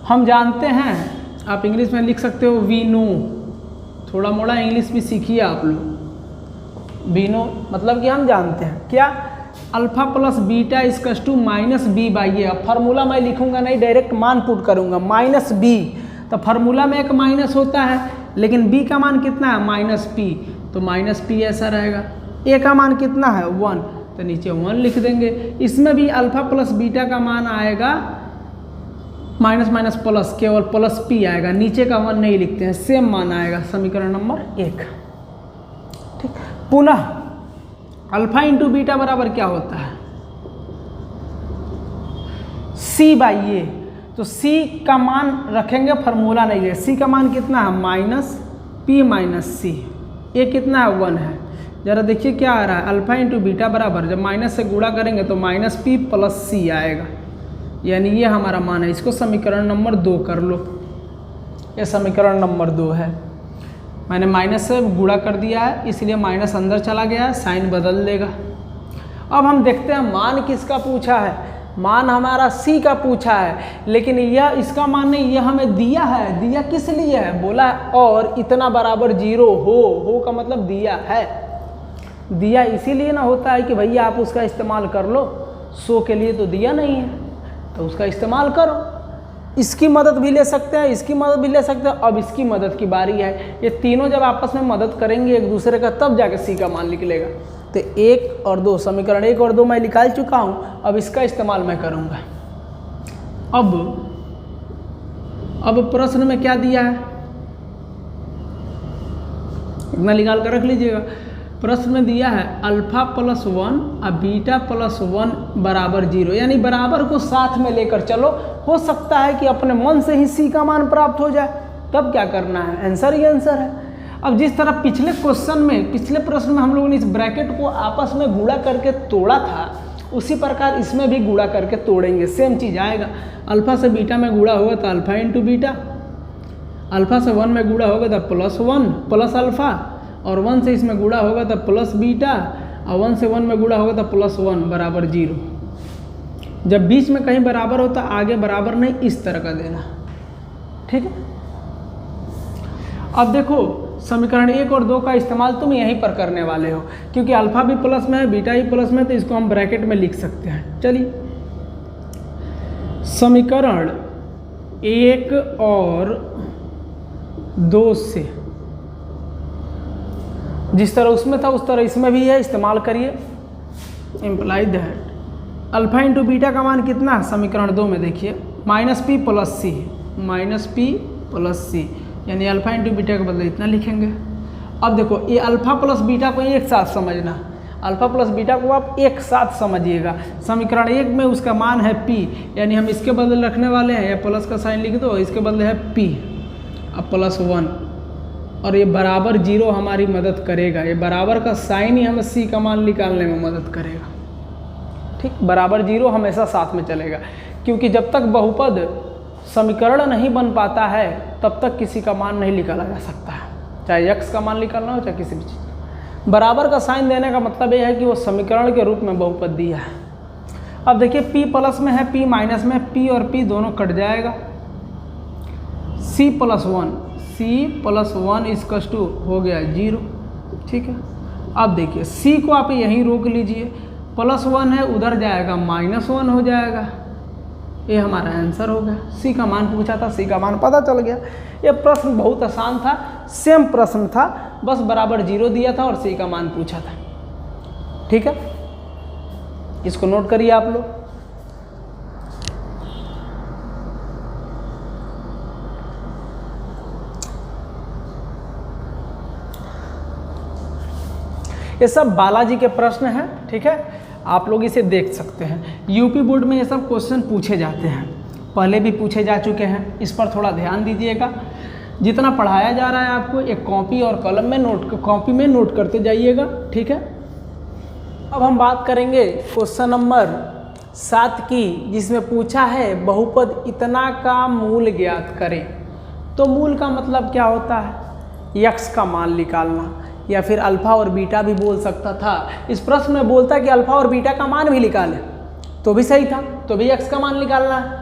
हम जानते हैं, आप इंग्लिश में लिख सकते हो वी नो, थोड़ा मोड़ा इंग्लिश भी सीखिए आप लोग। वी नो मतलब कि हम जानते हैं क्या? Alpha plus beta equals to minus B by A. अब फार्मूला मैं लिखूंगा नहीं, डायरेक्ट मान पुट करूंगा, माइनस बी। तो फार्मूला में एक माइनस होता है, लेकिन बी का मान कितना है? माइनस पी, तो माइनस पी ऐसा रहेगा। ए का मान कितना है? 1, तो नीचे 1 लिख देंगे। इसमें भी अल्फा प्लस बीटा का मान आएगा माइनस माइनस प्लस, केवल प्लस पी आएगा, नीचे का 1 नहीं लिखते हैं, सेम मान आएगा। समीकरण नंबर 1, ठीक। पुनः अल्फा इंटू बीटा बराबर क्या होता है? सी बाई ए, तो सी का मान रखेंगे, फार्मूला नहीं है। सी का मान कितना है, माइनस पी माइनस सी। ए कितना है, 1 है। ज़रा देखिए क्या आ रहा है, अल्फा इंटू बीटा बराबर, जब माइनस से गुणा करेंगे तो माइनस पी प्लस सी आएगा, यानी ये हमारा मान है। इसको समीकरण नंबर 2 कर लो, ये समीकरण नंबर 2 है। मैंने माइनस से गुणा कर दिया है, इसलिए माइनस अंदर चला गया है, साइन बदल देगा। अब हम देखते हैं मान किसका पूछा है, मान हमारा सी का पूछा है, लेकिन यह इसका मान नहीं, यह हमें दिया है। दिया किस लिए है, बोला और इतना बराबर 0 हो का मतलब दिया है। दिया इसीलिए ना होता है कि भैया आप उसका इस्तेमाल कर लो, 100 के लिए तो दिया नहीं है, तो उसका इस्तेमाल करो। इसकी मदद भी ले सकते हैं, इसकी मदद भी ले सकते हैं। अब इसकी मदद की बारी है, ये तीनों जब आपस में मदद करेंगे एक दूसरे का, तब जाके सी का मान निकलेगा। तो 1 और 2, समीकरण 1 और 2 मैं निकाल चुका हूँ, अब इसका इस्तेमाल मैं करूँगा। अब प्रश्न में क्या दिया है, इतना निकाल कर रख लीजिएगा। प्रश्न में दिया है अल्फा प्लस 1 और बीटा प्लस 1 बराबर 0, यानी बराबर को साथ में लेकर चलो। हो सकता है कि अपने मन से ही सी का मान प्राप्त हो जाए, तब क्या करना है, आंसर ही आंसर है। अब जिस तरह पिछले क्वेश्चन में, पिछले प्रश्न में हम लोगों ने इस ब्रैकेट को आपस में गुणा करके तोड़ा था, उसी प्रकार इसमें भी गुणा करके तोड़ेंगे, सेम चीज़ आएगा। अल्फा से बीटा में गुणा होगा तो अल्फा इंटू बीटा, अल्फा से 1 में गुणा होगा तो प्लस 1 प्लस अल्फा, और 1 से इसमें गुणा होगा तो प्लस बीटा, और 1 से 1 में गुणा होगा तो प्लस 1 बराबर 0। जब बीच में कहीं बराबर हो तो आगे बराबर नहीं, इस तरह का देना, ठीक है। अब देखो समीकरण 1 और 2 का इस्तेमाल तुम यहीं पर करने वाले हो, क्योंकि अल्फा भी प्लस में है, बीटा भी प्लस में, तो इसको हम ब्रैकेट में लिख सकते हैं। चलिए, समीकरण 1 और 2 से जिस तरह उसमें था उस तरह इसमें भी है, इस्तेमाल करिए। Imply that alpha into beta का मान कितना है, समीकरण 2 में देखिए माइनस पी प्लस सी, माइनस पी प्लस सी, यानी अल्फा इंटू बीटा के बदले इतना लिखेंगे। अब देखो ये अल्फा प्लस बीटा को एक साथ समझना, अल्फा प्लस बीटा को आप एक साथ समझिएगा। समीकरण 1 में उसका मान है p, यानी हम इसके बदले रखने वाले हैं, या प्लस का साइन लिख दो, इसके बदले है p, अब प्लस 1, और ये बराबर 0 हमारी मदद करेगा। ये बराबर का साइन ही हमें c का मान निकालने में मदद करेगा, ठीक। बराबर 0 हमेशा साथ में चलेगा, क्योंकि जब तक बहुपद समीकरण नहीं बन पाता है तब तक किसी का मान नहीं निकाला जा सकता है, चाहे x का मान निकालना हो चाहे किसी भी चीज़। बराबर का साइन देने का मतलब ये है कि वो समीकरण के रूप में बहुपद दिया है। अब देखिए p प्लस में है, p माइनस में, p और p दोनों कट जाएगा, c प्लस 1 इसकस टू हो गया 0, ठीक है। अब देखिए c को आप यहीं रोक लीजिए, प्लस 1 है उधर जाएगा माइनस 1 हो जाएगा, ये हमारा आंसर हो गया। सी का मान पूछा था, सी का मान पता चल गया। ये प्रश्न बहुत आसान था, सेम प्रश्न था, बस बराबर 0 दिया था और सी का मान पूछा था, ठीक है। इसको नोट करिए आप लोग। ये सब बालाजी के प्रश्न हैं, ठीक है, आप लोग इसे देख सकते हैं। यूपी बोर्ड में ये सब क्वेश्चन पूछे जाते हैं, पहले भी पूछे जा चुके हैं, इस पर थोड़ा ध्यान दीजिएगा। जितना पढ़ाया जा रहा है आपको एक कॉपी और कलम में कॉपी में नोट करते जाइएगा, ठीक है। अब हम बात करेंगे क्वेश्चन नंबर 7 की, जिसमें पूछा है बहुपद इतना का मूल ज्ञात करें। तो मूल का मतलब क्या होता है, x का मान निकालना, या फिर अल्फा और बीटा भी बोल सकता था। इस प्रश्न में बोलता है कि अल्फा और बीटा का मान भी निकालें, तो भी सही था, तो भी x का मान निकालना है।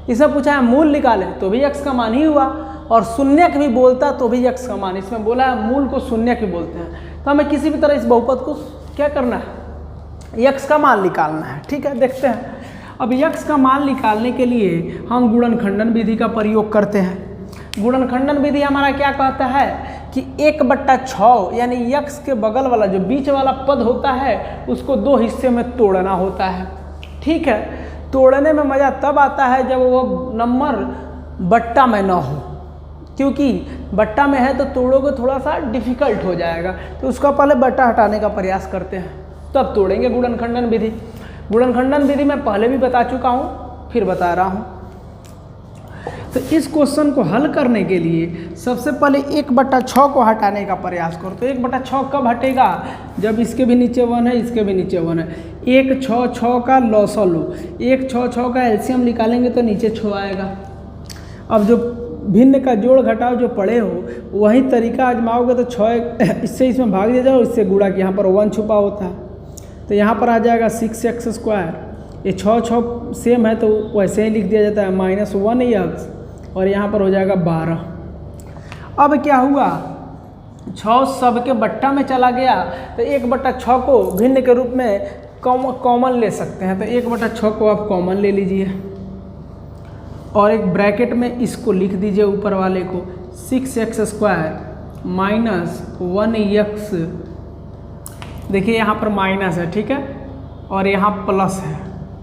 इसमें पूछा है मूल निकालें, तो भी x का मान ही हुआ, और शून्यक भी बोलता तो भी x का मान। इसमें बोला है मूल को शून्यक ही बोलते हैं, तो हमें किसी भी तरह इस बहुपद को क्या करना है, x का मान निकालना है, ठीक है। देखते हैं, अब x का मान निकालने के लिए हम गुणनखंडन विधि का प्रयोग करते हैं। गुणनखंडन विधि हमारा क्या कहता है कि 1/6, यानी x के बगल वाला जो बीच वाला पद होता है उसको 2 हिस्से में तोड़ना होता है, ठीक है। तोड़ने में मज़ा तब आता है जब वो नंबर बट्टा में ना हो, क्योंकि बट्टा में है तो तोड़ोगे थोड़ा सा डिफिकल्ट हो जाएगा, तो उसका पहले बट्टा हटाने का प्रयास करते हैं, तब तोड़ेंगे गुणनखंडन विधि। गुणनखंडन विधि मैं पहले भी बता चुका हूँ, फिर बता रहा हूँ। तो इस क्वेश्चन को हल करने के लिए सबसे पहले 1/6 को हटाने का प्रयास करो। तो 1/6 कब हटेगा? जब इसके भी नीचे 1 है, इसके भी नीचे 1 है। 1 6 6 का लॉसल लो, 1 6 6 का एलसीएम निकालेंगे तो नीचे 6 आएगा। अब जो भिन्न का जोड़ घटाव जो पढ़े हो वही तरीका आजमाओगे तो 6 इससे इसमें भाग दिया जाओ, इससे गुणा कि यहाँ पर 1 छुपा होता है तो यहाँ पर आ जाएगा 6x²। ये 6 6 सेम है तो वैसे ही लिख दिया जाता है -1x और यहाँ पर हो जाएगा 12। अब क्या हुआ, 6 सबके बट्टा में चला गया तो 1/6 को भिन्न के रूप में कॉमन ले सकते हैं। तो 1/6 को आप कॉमन ले लीजिए और एक ब्रैकेट में इसको लिख दीजिए ऊपर वाले को 6x² -1x। देखिए यहाँ पर माइनस है, ठीक है, और यहाँ प्लस है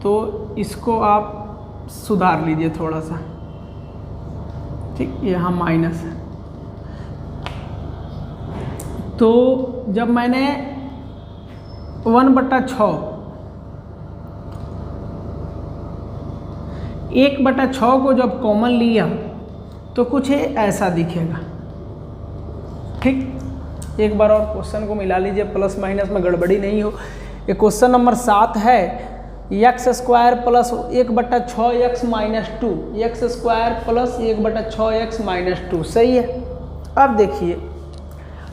तो इसको आप सुधार लीजिए थोड़ा सा, ठीक, यहाँ माइनस है। तो जब मैंने 1/6 1/6 को जब कॉमन लिया तो कुछ ऐसा दिखेगा, ठीक। एक बार और क्वेश्चन को मिला लीजिए, प्लस माइनस में गड़बड़ी नहीं हो। ये क्वेश्चन नंबर 7 है, x² plus 1/6x -2, x² plus 1/6x -2, सही है। अब देखिए,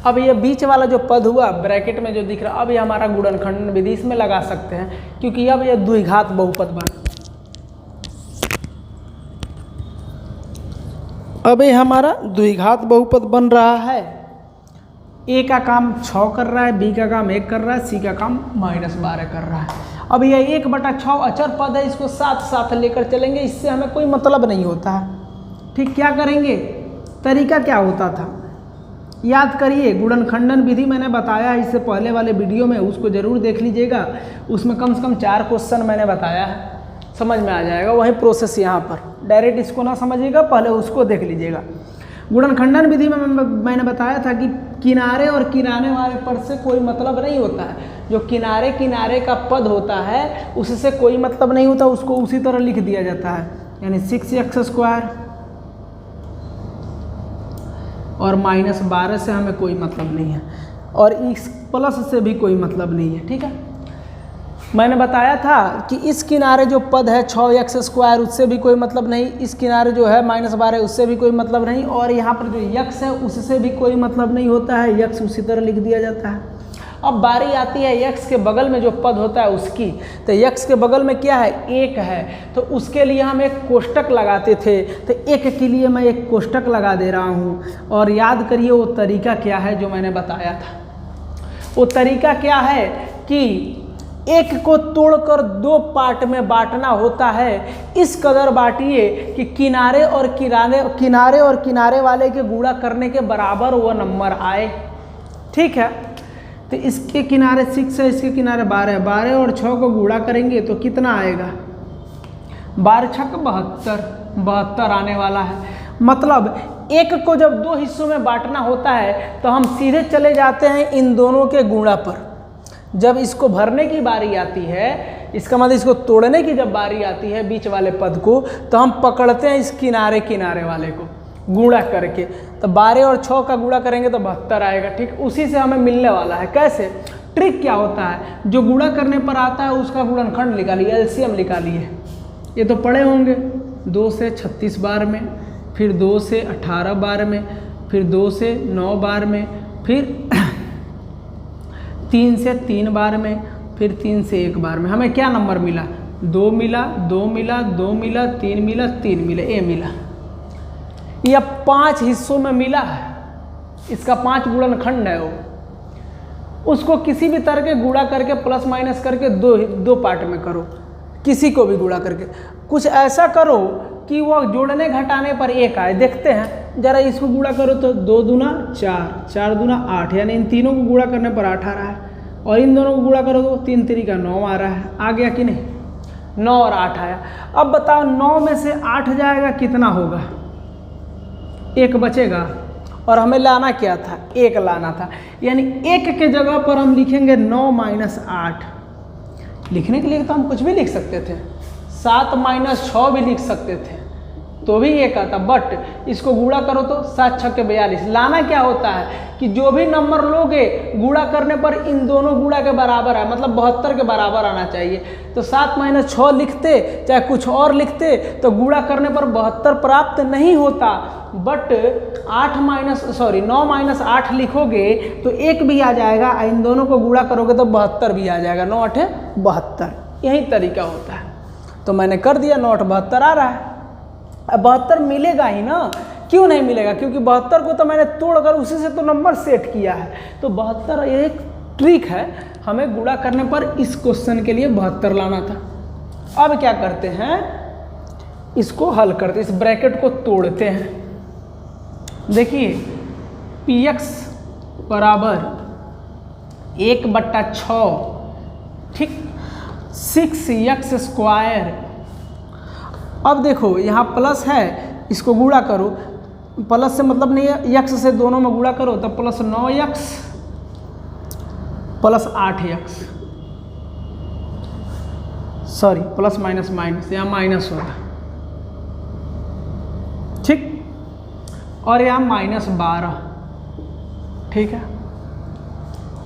अब ये बीच वाला जो पद हुआ ब्रैकेट में जो दिख रहा, अब ये हमारा गुणनखंड विधि इसमें लगा सकते हैं क्योंकि अब ये द्विघात बहुपद बना। अब ये हमारा द्विघात बहुपद बन रहा है। ए का काम 6 कर रहा है, बी का काम 1 कर रहा है, सी का काम -12 कर रहा है। अब ये 1/6 अचर पद है, इसको साथ साथ लेकर चलेंगे, इससे हमें कोई मतलब नहीं होता है, ठीक। क्या करेंगे, तरीका क्या होता था याद करिए। गुणनखंडन विधि मैंने बताया है इससे पहले वाले वीडियो में, उसको ज़रूर देख लीजिएगा। उसमें कम से कम 4 क्वेश्चन मैंने बताया है, समझ में आ जाएगा। वही प्रोसेस यहाँ पर, डायरेक्ट इसको ना समझिएगा, पहले उसको देख लीजिएगा। गुणनखंडन विधि में मैंने बताया था कि किनारे और किनारे वाले पद से कोई मतलब नहीं होता है। जो किनारे किनारे का पद होता है उससे कोई मतलब नहीं होता, उसको उसी तरह लिख दिया जाता है, यानी 6x² और -12 से हमें कोई मतलब नहीं है और इस प्लस से भी कोई मतलब नहीं है, ठीक है। मैंने बताया था कि इस किनारे जो पद है 6x² उससे भी कोई मतलब नहीं, इस किनारे जो है -12 उससे भी कोई मतलब नहीं, और यहाँ पर जो x है उससे भी कोई मतलब नहीं होता है, x उसी तरह लिख दिया जाता है। अब बारी आती है x के बगल में जो पद होता है उसकी। तो x के बगल में क्या है, 1 है, तो उसके लिए हम एक कोष्टक लगाते थे, तो 1 के लिए मैं एक कोष्टक लगा दे रहा हूँ। और याद करिए वो तरीका क्या है जो मैंने बताया था। वो तरीका क्या है कि 1 को तोड़कर 2 पार्ट में बांटना होता है। इस कदर बांटिए कि किनारे और किनारे वाले के गुणा करने के बराबर वो नंबर आए, ठीक है। तो इसके किनारे 6 है, इसके किनारे 12 है, 12 और 6 को गुणा करेंगे तो कितना आएगा, 12 छक 72 आने वाला है। मतलब 1 को जब 2 हिस्सों में बांटना होता है तो हम सीधे चले जाते हैं इन दोनों के गुणा पर। जब इसको भरने की बारी आती है, इसका मतलब इसको तोड़ने की जब बारी आती है बीच वाले पद को, तो हम पकड़ते हैं इस किनारे किनारे वाले को गुणा करके। तो 12 और 6 का गुणा करेंगे तो 72 आएगा, ठीक। उसी से हमें मिलने वाला है। कैसे, ट्रिक क्या होता है, जो गुणा करने पर आता है उसका गुणनखंड निकालिए, एलसीएम निकालिए। ये तो पढ़े होंगे, 2 से 36 बार में, फिर 2 से 18 बार में, फिर 2 से 9 बार में, फिर 3 से 3 बार में, फिर 3 से 1 बार में। हमें क्या नंबर मिला, 2 मिला, 2 मिला, 2 मिला, 3 मिला, 3 मिला, ए मिला। यह 5 हिस्सों में मिला है, इसका 5 गुणनखंड है वो। उसको किसी भी तरह के गुणा करके प्लस माइनस करके दो पार्ट में करो, किसी को भी गुणा करके। कुछ ऐसा करो कि वो जोड़ने घटाने पर 1 आए। देखते हैं जरा, इसको गुणा करो तो 2 दूना 4, 4 दूना 8, यानी इन तीनों को गुणा करने पर 8 आ रहा है, और इन दोनों को गुणा करो तो 3 3 9 आ रहा है। आ गया कि नहीं, 9 और 8 आया। अब बताओ 9 में से 8 जाएगा कितना होगा, 1 बचेगा, और हमें लाना क्या था, 1 लाना था। यानी 1 के जगह पर हम लिखेंगे 9 - 8। लिखने के लिए तो हम कुछ भी लिख सकते थे, 7 माइनस 6 भी लिख सकते थे तो भी एक आता, बट इसको गुणा करो तो 7 छक्के 42। लाना क्या होता है कि जो भी नंबर लोगे गुणा करने पर इन दोनों गुणा के बराबर है, मतलब 72 के बराबर आना चाहिए। तो 7 माइनस 6 लिखते चाहे कुछ और लिखते तो गुणा करने पर 72 प्राप्त नहीं होता, बट 9 माइनस 8 लिखोगे तो 1 भी आ जाएगा, इन दोनों को गुणा करोगे तो 72 भी आ जाएगा। 9 8 72, यही तरीका होता है। तो मैंने कर दिया, 9 8 72 आ रहा है। अब 72 मिलेगा ही ना, क्यों नहीं मिलेगा, क्योंकि 72 को तो मैंने तोड़कर उसी से तो नंबर सेट किया है। तो 72 एक ट्रिक है, हमें गुणा करने पर इस क्वेश्चन के लिए 72 लाना था। अब क्या करते हैं, इसको हल करते, इस ब्रैकेट को तोड़ते हैं। देखिए px बराबर 1/6, ठीक, 6x²। अब देखो यहाँ प्लस है, इसको गुणा करो, प्लस से मतलब नहीं है, यक्स से दोनों में गुणा करो तो plus 9x plus 8x, sorry plus minus minus, यहाँ माइनस होगा, ठीक, और यहाँ -12, ठीक है।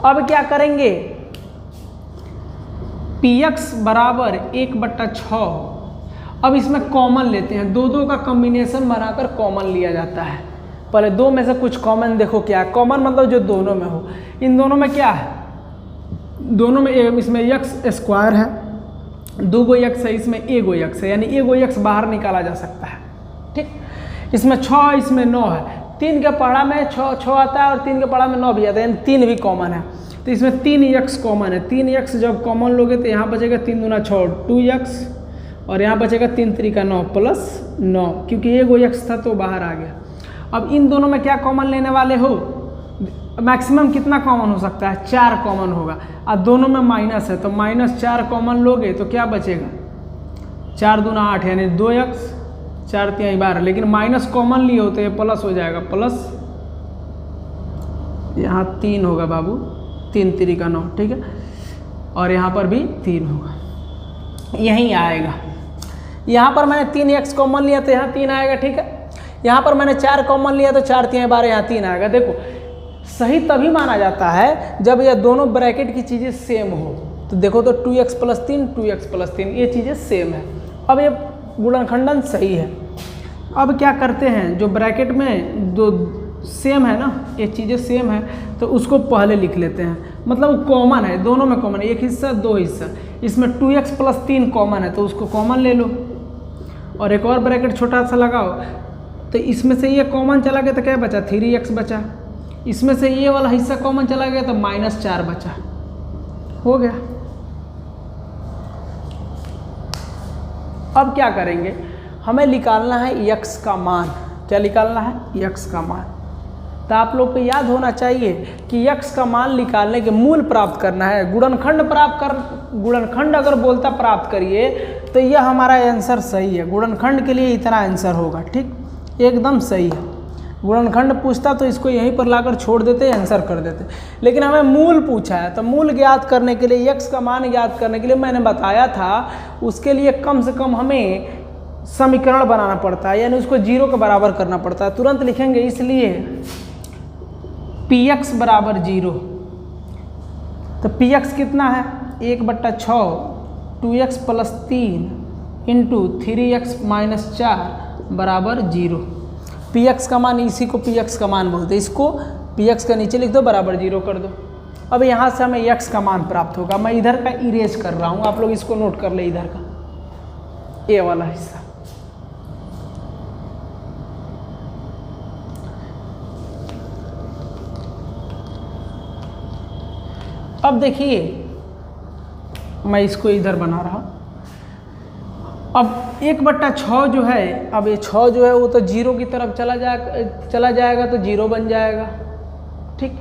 अब क्या करेंगे, px बराबर 1/6। अब इसमें कॉमन लेते हैं, दो का कॉम्बिनेशन बनाकर कॉमन लिया जाता है। पहले दो में से कुछ कॉमन देखो क्या है, कॉमन मतलब जो दोनों में हो। इन दोनों में क्या है, दोनों में इसमें x² है, 2 x है, इसमें 1 x है, यानी 1 x बाहर निकाला जा सकता है, ठीक। इसमें 6, इसमें 9 है, 3 के पढ़ा में 6 आता है और 3 के पढ़ा में 9 भी आता है, यानी 3 भी कॉमन है। तो इसमें 3x कॉमन है, 3x जब कॉमन लोगे तो यहाँ बचेगा 3 दूना 6 2x, और यहाँ बचेगा 3 3 का 9 प्लस 9, क्योंकि 1 x था तो बाहर आ गया। अब इन दोनों में क्या कॉमन लेने वाले हो, मैक्सिमम कितना कॉमन हो सकता है, 4 कॉमन होगा, और दोनों में माइनस है तो -4 कॉमन लोगे तो क्या बचेगा, 4 दूना 8, यानी 2x, 4 3 12, लेकिन माइनस कॉमन लिए हो तो ये प्लस हो जाएगा, प्लस यहाँ 3 होगा बाबू, 3 3 का 9, ठीक है, और यहाँ पर भी 3 होगा, यहीं आएगा। यहाँ पर मैंने 3x कॉमन लिया तो यहाँ 3 आएगा, ठीक है। यहाँ पर मैंने 4 कॉमन लिया तो 4 3 12, यहाँ 3 आएगा। देखो सही तभी माना जाता है जब ये दोनों ब्रैकेट की चीज़ें सेम हो। तो देखो तो 2x + 3 2x + 3 ये चीज़ें सेम है। अब ये गुणनखंडन सही है। अब क्या करते हैं, जो ब्रैकेट में जो सेम है ना, ये चीज़ें सेम है तो उसको पहले लिख लेते हैं, मतलब कॉमन है, दोनों में कॉमन है, एक हिस्सा 2 हिस्सा। इसमें 2x + 3 कॉमन है तो उसको कॉमन ले लो, और एक और ब्रैकेट छोटा सा लगाओ, तो इसमें से ये कॉमन चला गया तो क्या बचा, 3x बचा। इसमें से ये वाला हिस्सा कॉमन चला गया तो -4 बचा, हो गया। अब क्या करेंगे, हमें निकालना है x का मान। क्या निकालना है, x का मान। तो आप लोग को याद होना चाहिए कि x का मान निकालने के मूल प्राप्त करना है, गुणनखंड अगर बोलता प्राप्त करिए तो यह हमारा आंसर सही है। गुणनखंड के लिए इतना आंसर होगा, ठीक, एकदम सही है। गुणनखंड पूछता तो इसको यहीं पर लाकर छोड़ देते, आंसर कर देते, लेकिन हमें मूल पूछा है। तो मूल ज्ञात करने के लिए, x का मान ज्ञात करने के लिए मैंने बताया था, उसके लिए कम से कम हमें समीकरण बनाना पड़ता है, यानी उसको 0 के बराबर करना पड़ता है। तुरंत लिखेंगे, इसलिए px बराबर 0। तो px कितना है, 1/6 2x + 3 × 3x - 4 बराबर 0। px का मान, इसी को px का मान बोलते हैं, इसको px का नीचे लिख दो, बराबर 0 कर दो। अब यहाँ से हमें x का मान प्राप्त होगा। मैं इधर का इरेज कर रहा हूँ, आप लोग इसको नोट कर ले, इधर का ये वाला हिस्सा। अब देखिए मैं इसको इधर बना रहा। अब 1/6 जो है, अब ये 6 जो है वो तो 0 की तरफ चला जाएगा तो 0 बन जाएगा, ठीक।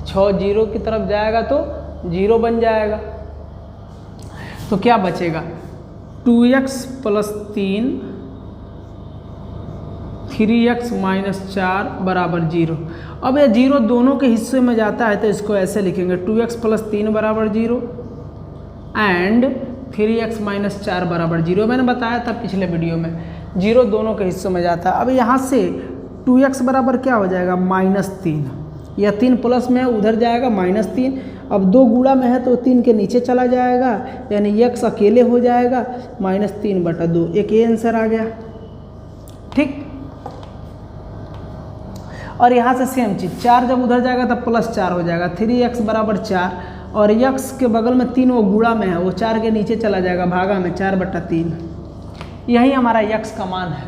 6 0 की तरफ जाएगा तो 0 बन जाएगा। तो क्या बचेगा, 2x + 3 3x - 4 बराबर 0। अब ये 0 दोनों के हिस्से में जाता है तो इसको ऐसे लिखेंगे, 2x + 3 बराबर 0 एंड 3x माइनस 4 बराबर 0। मैंने बताया था पिछले वीडियो में 0 दोनों के हिस्सों में जाता है। अब यहाँ से 2x बराबर क्या हो जाएगा -3, या 3 प्लस में है उधर जाएगा -3। अब 2 गुणा में है तो 3 के नीचे चला जाएगा, यानी x अकेले हो जाएगा -3/2। एक ये आंसर आ गया, ठीक। और यहाँ से सेम चीज़ 4 जब उधर जाएगा तब +4 हो जाएगा, 3x बराबर 4, और x के बगल में 3 वो गुणा में है, वो 4 के नीचे चला जाएगा भागा में 4/3। यही हमारा x का मान है,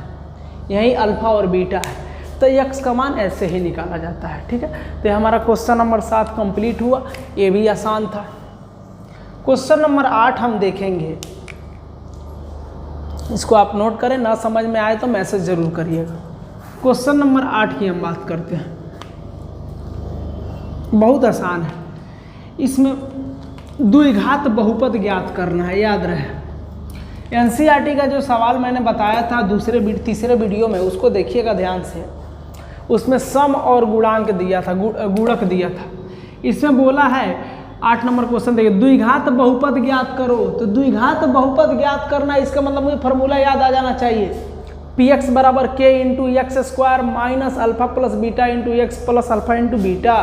यही अल्फा और बीटा है। तो x का मान ऐसे ही निकाला जाता है, ठीक है। तो हमारा क्वेश्चन नंबर 7 कंप्लीट हुआ, ये भी आसान था। क्वेश्चन नंबर 8 हम देखेंगे, इसको आप नोट करें, ना समझ में आए तो मैसेज ज़रूर करिएगा। क्वेश्चन नंबर 8 की हम बात करते हैं, बहुत आसान है। इसमें द्विघात बहुपद ज्ञात करना है, याद रहे। एनसीईआरटी का जो सवाल मैंने बताया था तीसरे वीडियो में, उसको देखिएगा ध्यान से। उसमें सम और गुणांक दिया था, गुणक दिया था। इसमें बोला है 8 नंबर क्वेश्चन देखिए, द्विघात बहुपद ज्ञात करो। तो द्विघात बहुपद ज्ञात करना, इसका मतलब मुझे फॉर्मूला याद आ जाना चाहिए। px बराबर k into x square minus alpha plus beta into x plus alpha into beta.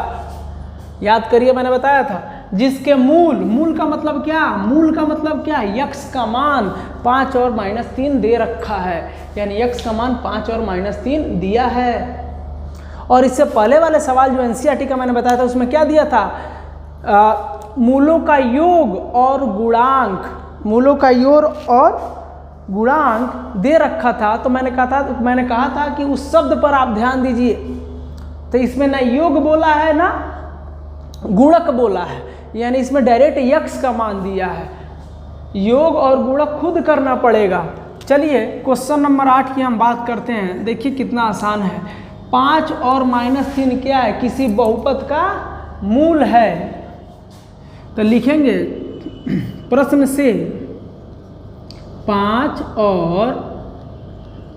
याद करिए, मैंने बताया था जिसके मूल का मतलब क्या, मूल का मतलब क्या, x का मान 5 और -3 दे रखा है, यानी x का मान 5 और -3 दिया है। और इससे पहले वाले सवाल जो एनसीईआरटी का मैंने बताया था, उसमें क्या दिया था, मूलों का योग और गुणांक, मूलों का योग और गुणांक दे रखा था। तो मैंने कहा था कि उस शब्द पर आप ध्यान दीजिए। तो इसमें ना योग बोला है ना गुणक बोला है, यानी इसमें डायरेक्ट x का मान दिया है। योग और गुणक खुद करना पड़ेगा। चलिए क्वेश्चन नंबर 8 की हम बात करते हैं। देखिए कितना आसान है। 5 और -3 क्या है, किसी बहुपद का मूल है। तो लिखेंगे प्रश्न से 5 और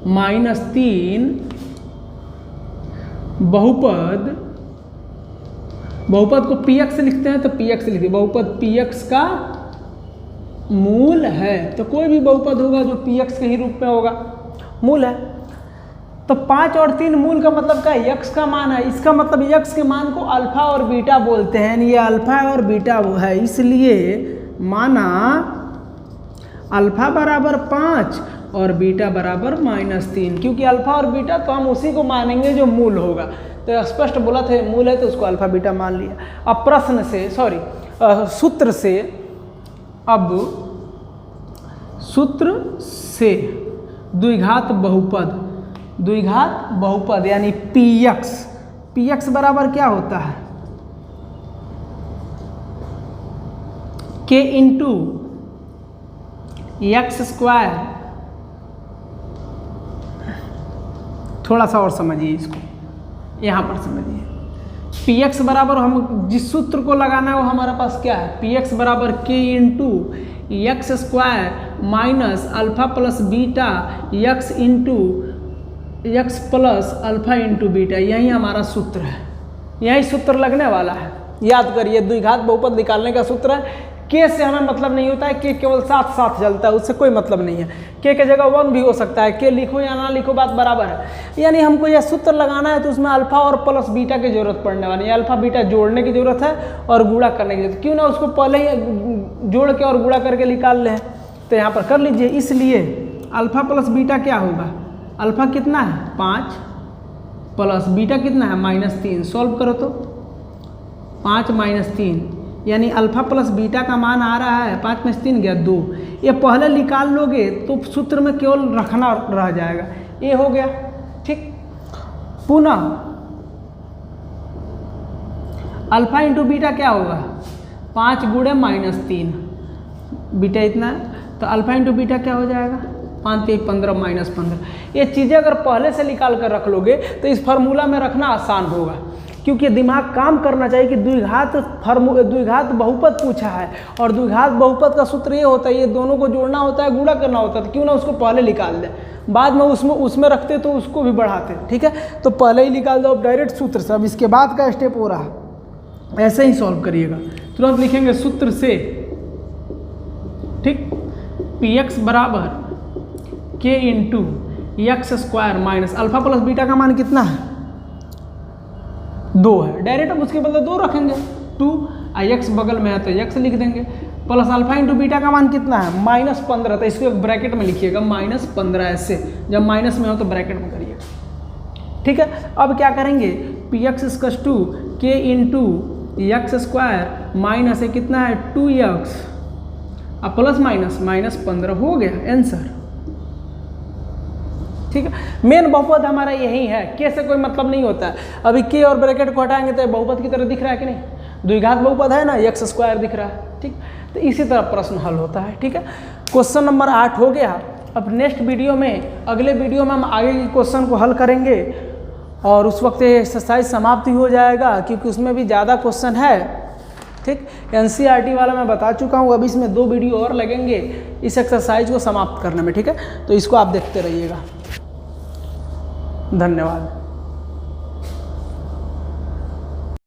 -3 बहुपद को px लिखते हैं, तो px लिखिए, बहुपद px का मूल है। तो कोई भी बहुपद होगा जो px के ही रूप में होगा, मूल है। तो 5 और 3 मूल का मतलब क्या है, x का मान है। इसका मतलब x के मान को अल्फा और बीटा बोलते हैं, ये अल्फा और बीटा वो है, इसलिए माना अल्फा बराबर 5 और बीटा बराबर -3, क्योंकि अल्फा और बीटा तो हम उसी को मानेंगे जो मूल होगा। तो स्पष्ट बोला था मूल है, तो उसको अल्फा बीटा मान लिया। अब प्रश्न से सूत्र से, अब सूत्र से द्विघात बहुपद यानी px बराबर क्या होता है, k इंटू एक्स स्क्वायर। थोड़ा सा और समझिए इसको, यहाँ पर समझिए। px बराबर, हम जिस सूत्र को लगाना है वो हमारे पास क्या है, px बराबर k into x square minus alpha plus beta x into x plus alpha into beta. यही हमारा सूत्र है, यही सूत्र लगने वाला है। याद करिए, द्विघात बहुपद निकालने का सूत्र है। के से हमें मतलब नहीं होता है, के केवल साथ चलता है, उससे कोई मतलब नहीं है। के की जगह 1 भी हो सकता है, के लिखो या ना लिखो बात बराबर है। यानी हमको यह सूत्र लगाना है तो उसमें अल्फा और प्लस बीटा की जरूरत पड़ने वाली है। अल्फा बीटा जोड़ने की जरूरत है और गुणा करने की जरूरत, क्यों ना उसको पहले ही जोड़ के और गुणा करके निकाल लें। तो यहाँ पर कर लीजिए। इसलिए अल्फा प्लस बीटा क्या होगा, अल्फा कितना है 5 प्लस बीटा कितना है -3। सॉल्व करो तो 5 -3, यानी अल्फा प्लस बीटा का मान आ रहा है 5 में 3 गया 2। ये पहले निकाल लोगे तो सूत्र में केवल रखना रह जाएगा, ये हो गया, ठीक। पुनः अल्फा इंटू बीटा क्या होगा, 5 गुणे -3, बीटा इतना है, तो अल्फा इंटू बीटा क्या हो जाएगा, 5 × 15 -15। ये चीज़ें अगर पहले से निकाल कर रख लोगे तो इस फार्मूला में रखना आसान होगा, क्योंकि दिमाग काम करना चाहिए कि द्विघात बहुपद पूछा है और द्विघात बहुपद का सूत्र ये होता है, ये दोनों को जोड़ना होता है, गुणा करना होता है। तो क्यों ना उसको पहले निकाल दें, बाद में उसमें रखते तो उसको भी बढ़ाते, ठीक है। तो पहले ही निकाल दो डायरेक्ट सूत्र से। अब इसके बाद का स्टेप हो रहा, ऐसे ही सॉल्व करिएगा। तुरंत लिखेंगे सूत्र से, ठीक। पी एक्स बराबर के into x square minus alpha plus beta का मान कितना है 2 है। डायरेक्ट हम उसके बदले 2 रखेंगे 2 एक्स बगल में है तो एक्स लिख देंगे प्लस अल्फा इंटू बीटा का मान कितना है -15। तो इसको एक ब्रैकेट में लिखिएगा -15 ऐसे, जब माइनस में हो तो ब्रैकेट में करिएगा। ठीक है, अब क्या करेंगे पी एक्स इक्वल टू के इंटू एक्स स्क्वायर माइनस है कितना है 2x अब प्लस माइनस -15 हो गया आंसर। ठीक है, मेन बहुपद हमारा यही है, के से कोई मतलब नहीं होता है। अभी के और ब्रैकेट को हटाएंगे तो बहुपद की तरह दिख रहा है कि नहीं, द्विघात बहुपद है ना, एक्स स्क्वायर दिख रहा है। ठीक, तो इसी तरह प्रश्न हल होता है। ठीक है, क्वेश्चन नंबर 8 हो गया। अब नेक्स्ट वीडियो में, अगले वीडियो में हम आगे के क्वेश्चन को हल करेंगे और उस वक्त ये एक्सरसाइज समाप्त ही हो जाएगा क्योंकि उसमें भी ज़्यादा क्वेश्चन है। ठीक, एनसीईआरटी वाला मैं बता चुका हूँ, अभी इसमें 2 वीडियो और लगेंगे इस एक्सरसाइज को समाप्त करने में। ठीक है, तो इसको आप देखते रहिएगा। धन्यवाद।